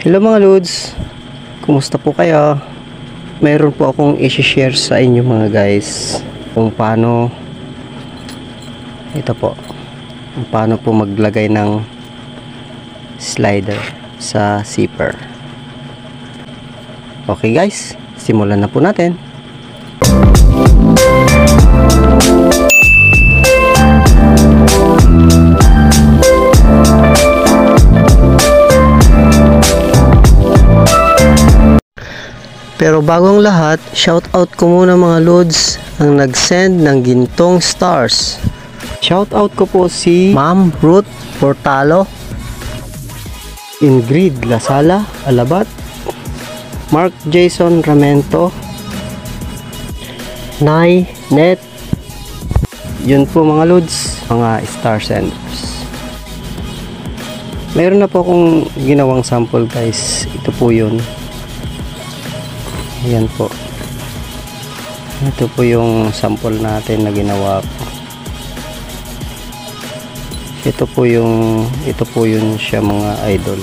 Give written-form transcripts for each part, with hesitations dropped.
Hello mga Lods, kumusta po kayo? Mayroon po akong i-share sa inyo mga guys kung paano paano po maglagay ng slider sa zipper. Okay guys, simulan na po natin. Pero bago ang lahat, shout out ko muna mga Lods ang nag-send ng gintong stars. Shout out ko po si Ma'am Ruth Portalo, Ingrid Lasala Alabat, Mark Jason Ramento, Nay Net. Yun po mga Lods, mga star senders. Mayroon na po akong ginawang sample guys. Ito po yun. Ayan po. Ito po yung sample natin na ginawa po. Ito po yun siya mga idol.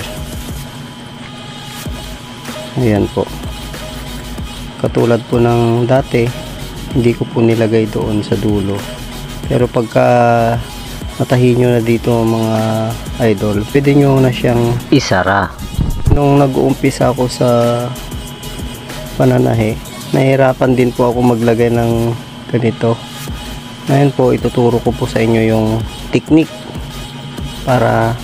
Ayan po. Katulad po ng dati, hindi ko po nilagay doon sa dulo. Pero pagka matahin nyo na dito mga idol, pwede nyo na siyang isara. Nung nag-uumpisa ako sa pananahe, nahirapan din po ako maglagay ng ganito. Ngayon po ituturo ko po sa inyo yung technique para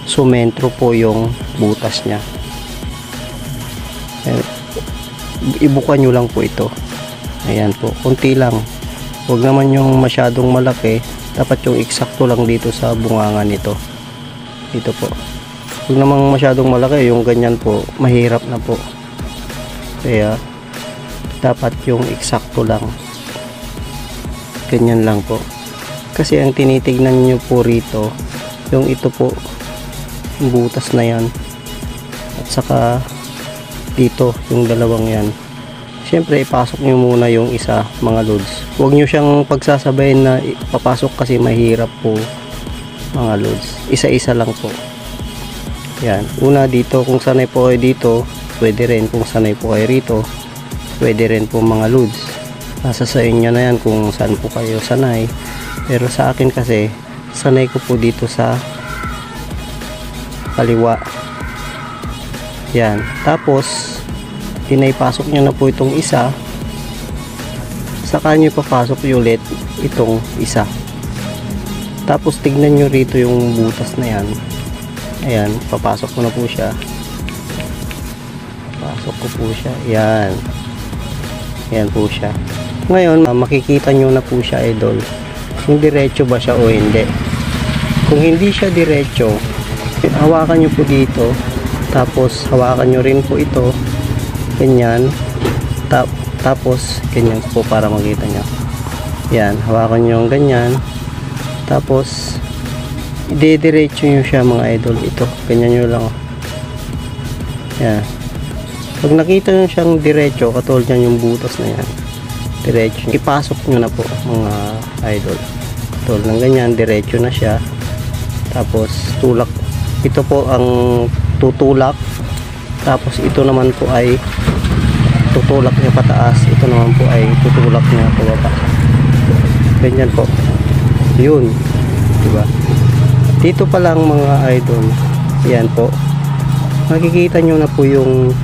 sumentro po yung butas nya. Ibukan nyo lang po ito. Ayan po, konti lang, huwag naman yung masyadong malaki. Dapat yung eksakto lang dito sa bunganga nito. Ito po, huwag naman masyadong malaki, yung ganyan po mahirap na po. Kaya dapat yung eksakto lang, ganyan lang po. Kasi ang tinitignan nyo po rito, yung ito po, yung butas na yan, at saka dito yung dalawang yan. Siyempre ipasok nyo muna yung isa mga Lods. Huwag nyo siyang pagsasabayin na papasok kasi mahirap po mga Lods. Isa-isa lang po. Yan, una dito, kung sanay po kayo dito pwede rin, kung sanay po kayo rito pwede rin po mga Lods. Nasa sa inyo na yan kung saan po kayo sanay. Pero sa akin kasi sanay ko po dito sa kaliwa. Yan, tapos pinaipasok nyo na po itong isa, saka nyo ipapasok ulit itong isa. Tapos tignan nyo rito yung butas na yan. Ayan, papasok ko na po siya. Pasok ko po siya. Yan. Yan po siya. Ngayon, makikita nyo na po siya idol. Kung diretso ba siya o hindi. Kung hindi siya diretso, hawakan nyo po dito. Tapos hawakan nyo rin po ito. Ganyan. Tapos ganyan po para makita nyo. Yan. Hawakan nyo yung ganyan. Tapos idediretso nyo siya mga idol. Ito. Ganyan nyo lang. Yan. Pag nakita nyo siyang diretso, katulad yan yung butas na yan, diretso, ipasok nyo na po mga idol. Katulad ng ganyan, diretso na siya. Tapos tulak, ito po ang tutulak. Tapos ito naman po ay tutulak niya pataas. Ito naman po ay tutulak niya pababa. Ganyan po. Yun, diba? Dito pa lang mga idol, yan po, makikita nyo na po yung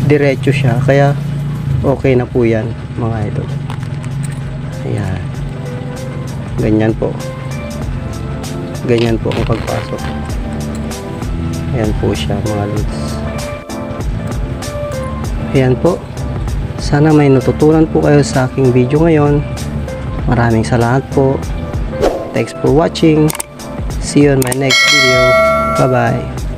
diretso siya, kaya okay na po yan mga idol. Ayan, ganyan po, ganyan po ang pagpasok. Ayan po siya mga Lods. Ayan po, sana may natutunan po kayo sa aking video ngayon. Maraming salamat po. Thanks for watching. See you on my next video. Bye bye.